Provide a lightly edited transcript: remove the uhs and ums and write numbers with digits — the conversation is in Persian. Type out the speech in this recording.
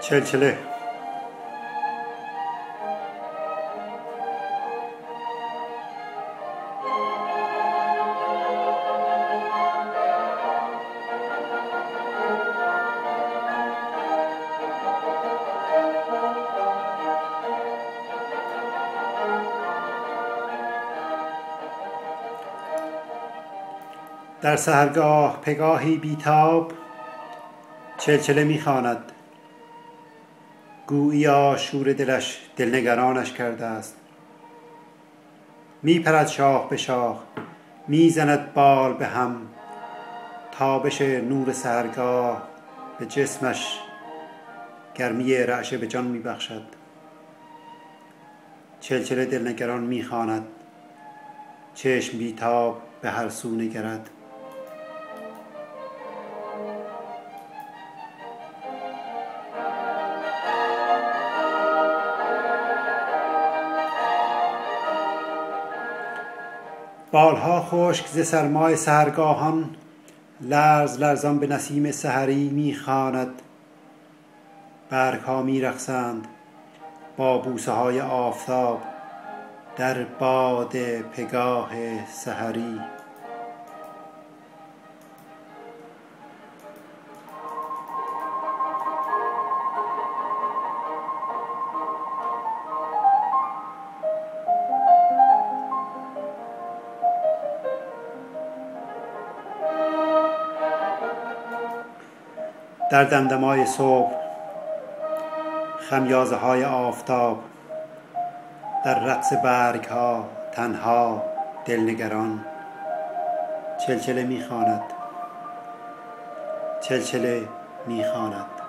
چلچله. در سحرگاه پگاهی بیتاب چلچله میخواند. گوییا شور دلش دلنگرانش کرده است. میپرد شاخ به شاخ، میزند بال به هم. تابش نور سحرگاه به جسمش گرمی رعشه به جان میبخشد. چلچله دلنگران میخواند، چشم بیتاب به هر سو نگرد. بالها خشک ز سرمای سحرگاهان، لرز لرزان به نسیم سحری میخواند. برگها میرقصند با بوسه های آفتاب در باد پگاه سحری. در دمدمای صبح خمیازه های آفتاب، در رقص برگ ها تنها دلنگران. چلچله میخواند، چلچله میخواند.